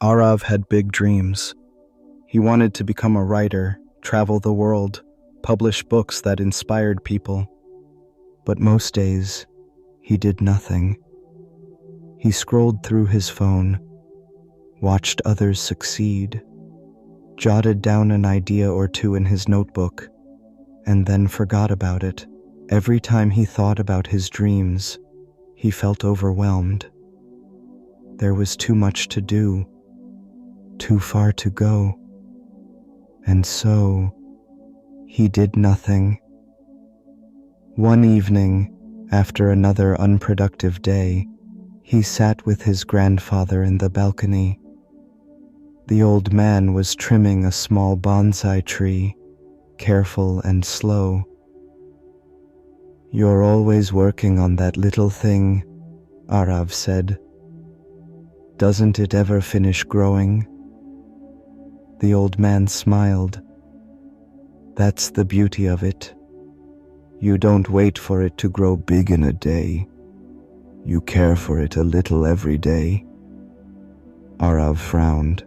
Arav had big dreams. He wanted to become a writer, travel the world, publish books that inspired people. But most days, he did nothing. He scrolled through his phone, watched others succeed, jotted down an idea or two in his notebook, and then forgot about it. Every time he thought about his dreams, he felt overwhelmed. There was too much to do, too far to go, and so he did nothing. One evening, after another unproductive day, he sat with his grandfather in the balcony. The old man was trimming a small bonsai tree, careful and slow. "You're always working on that little thing," Arav said. "Doesn't it ever finish growing?" The old man smiled. "That's the beauty of it. You don't wait for it to grow big in a day. You care for it a little every day." Arav frowned.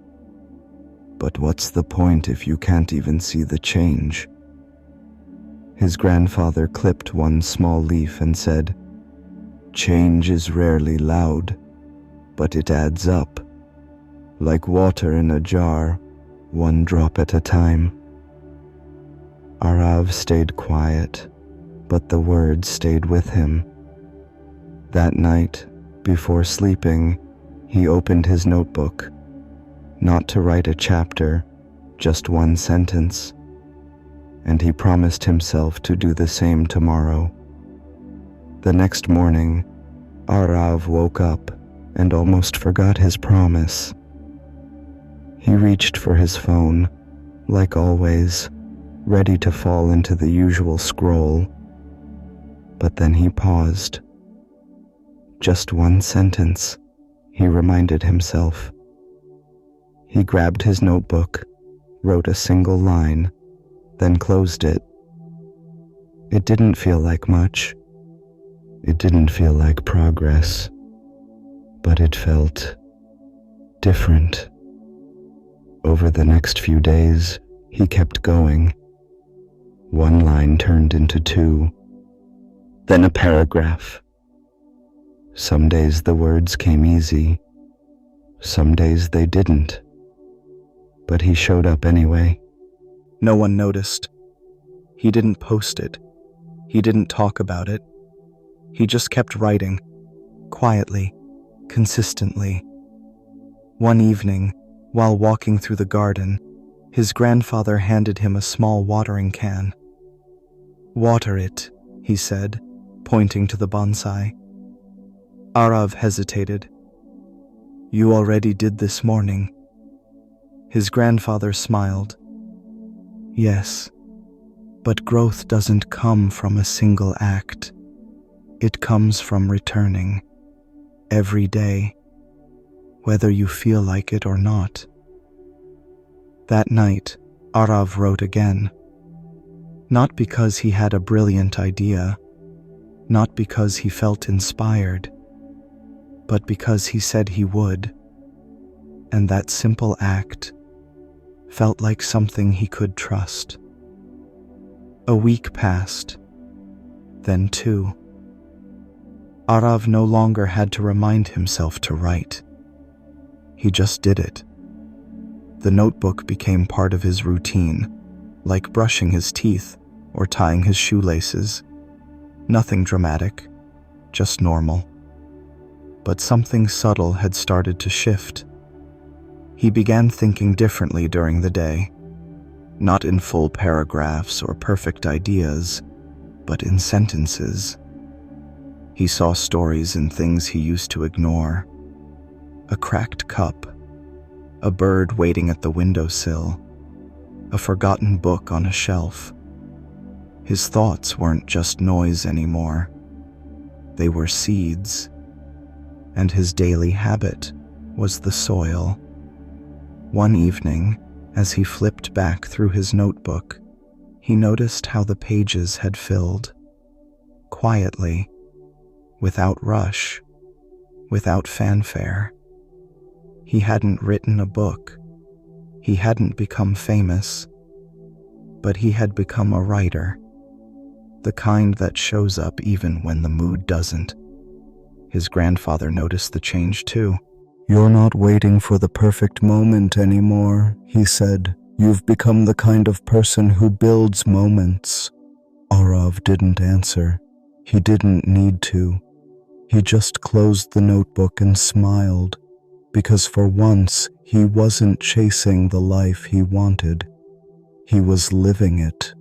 "But what's the point if you can't even see the change?" His grandfather clipped one small leaf and said, "Change is rarely loud, but it adds up, like water in a jar, one drop at a time." Arav stayed quiet, but the words stayed with him. That night, before sleeping, he opened his notebook, not to write a chapter, just one sentence, and he promised himself to do the same tomorrow. The next morning, Arav woke up and almost forgot his promise. He reached for his phone, like always, ready to fall into the usual scroll. But then he paused. Just one sentence, he reminded himself. He grabbed his notebook, wrote a single line, then closed it. It didn't feel like much. It didn't feel like progress, but it felt different. Over the next few days, he kept going. One line turned into two, then a paragraph. Some days the words came easy, some days they didn't, but he showed up anyway. No one noticed. He didn't post it. He didn't talk about it. He just kept writing, quietly, consistently. One evening, while walking through the garden, his grandfather handed him a small watering can. "Water it," he said, pointing to the bonsai. Arav hesitated. "You already did this morning." His grandfather smiled. "Yes, but growth doesn't come from a single act. It comes from returning, every day, whether you feel like it or not." That night, Arav wrote again. Not because he had a brilliant idea, not because he felt inspired, but because he said he would. And that simple act felt like something he could trust. A week passed, then two. Arav no longer had to remind himself to write. He just did it. The notebook became part of his routine, like brushing his teeth or tying his shoelaces. Nothing dramatic, just normal. But something subtle had started to shift. He began thinking differently during the day, not in full paragraphs or perfect ideas, but in sentences. He saw stories in things he used to ignore. A cracked cup, a bird waiting at the windowsill, a forgotten book on a shelf. His thoughts weren't just noise anymore. They were seeds, and his daily habit was the soil. One evening, as he flipped back through his notebook, he noticed how the pages had filled, quietly, without rush, without fanfare. He hadn't written a book. He hadn't become famous. But he had become a writer. The kind that shows up even when the mood doesn't. His grandfather noticed the change too. "You're not waiting for the perfect moment anymore," he said. "You've become the kind of person who builds moments." Arav didn't answer. He didn't need to. He just closed the notebook and smiled, because for once he wasn't chasing the life he wanted. He was living it.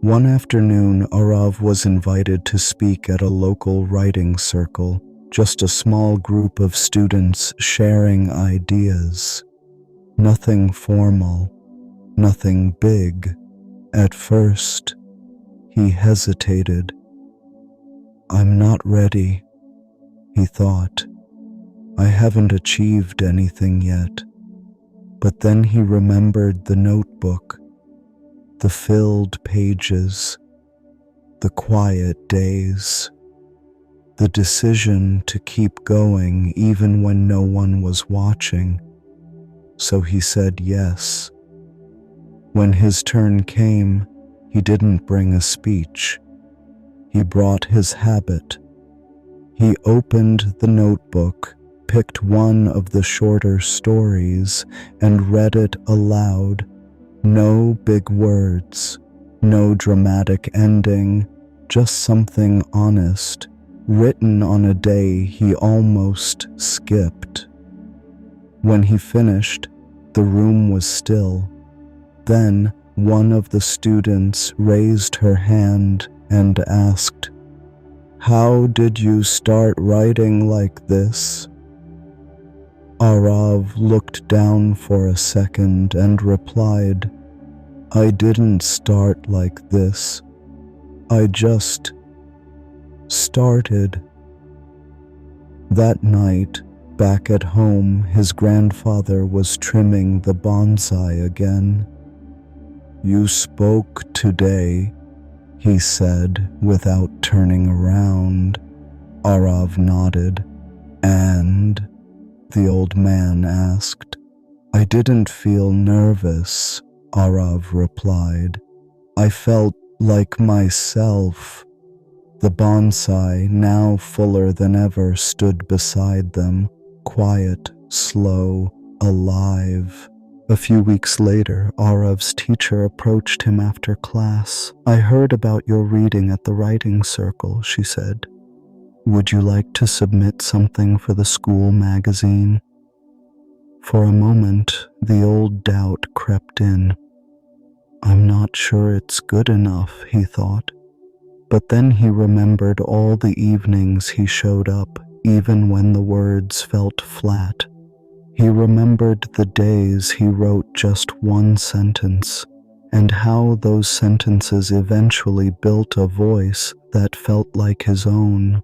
One afternoon, Arav was invited to speak at a local writing circle, just a small group of students sharing ideas. Nothing formal, nothing big. At first, he hesitated. "I'm not ready," he thought. "I haven't achieved anything yet." But then he remembered the notebook, the filled pages, the quiet days, the decision to keep going even when no one was watching. So he said yes. When his turn came, he didn't bring a speech. He brought his habit. He opened the notebook, picked one of the shorter stories, and read it aloud. No big words, no dramatic ending, just something honest, written on a day he almost skipped. When he finished, the room was still. Then one of the students raised her hand and asked, "How did you start writing like this?" Arav looked down for a second and replied, "I didn't start like this. I just started." That night, back at home, his grandfather was trimming the bonsai again. "You spoke today," he said without turning around. Arav nodded. "And?" the old man asked. "I didn't feel nervous," Arav replied. "I felt like myself." The bonsai, now fuller than ever, stood beside them, quiet, slow, alive. A few weeks later, Arav's teacher approached him after class. "I heard about your reading at the writing circle," she said. "Would you like to submit something for the school magazine?" For a moment, the old doubt crept in. "I'm not sure it's good enough," he thought. But then he remembered all the evenings he showed up, even when the words felt flat. He remembered the days he wrote just one sentence, and how those sentences eventually built a voice that felt like his own.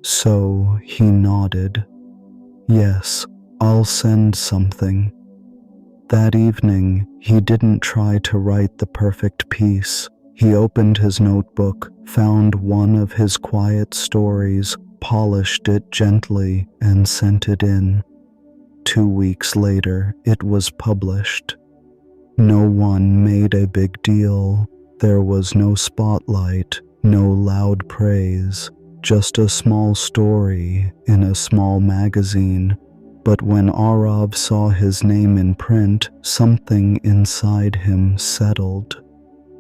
So he nodded. "Yes, I'll send something." That evening, he didn't try to write the perfect piece. He opened his notebook, found one of his quiet stories, polished it gently, and sent it in. 2 weeks later, it was published. No one made a big deal. There was no spotlight, no loud praise, just a small story in a small magazine. But when Arav saw his name in print, something inside him settled.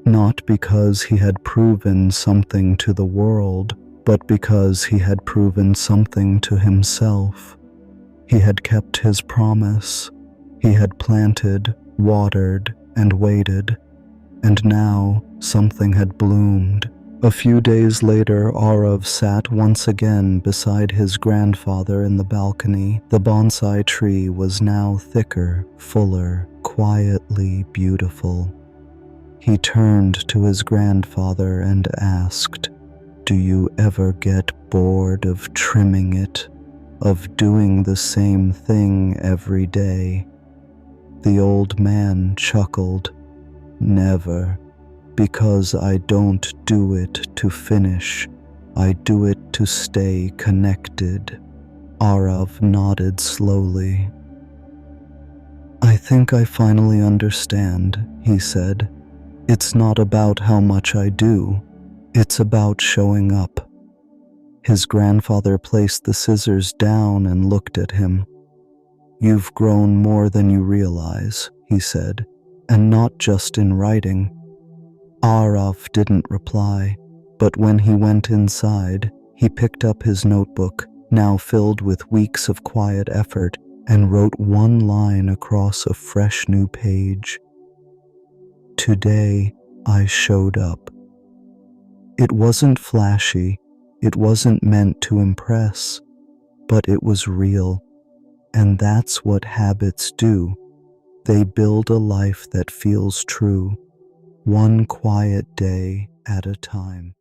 Not because he had proven something to the world, but because he had proven something to himself. He had kept his promise. He had planted, watered, and waited. And now something had bloomed. A few days later, Arav sat once again beside his grandfather in the balcony. The bonsai tree was now thicker, fuller, quietly beautiful. He turned to his grandfather and asked, "Do you ever get bored of trimming it, of doing the same thing every day?" The old man chuckled. "Never. Because I don't do it to finish. I do it to stay connected." Arav nodded slowly. think I finally understand, he said. It's not about how much I do, it's about showing up. His grandfather placed the scissors down and looked at him. You've grown more than you realize, he said, and not just in writing. Arav didn't reply, but when he went inside, he picked up his notebook, now filled with weeks of quiet effort, and wrote one line across a fresh new page. Today, I showed up. It wasn't flashy, it wasn't meant to impress, but it was real, and that's what habits do. They build a life that feels true, one quiet day at a time.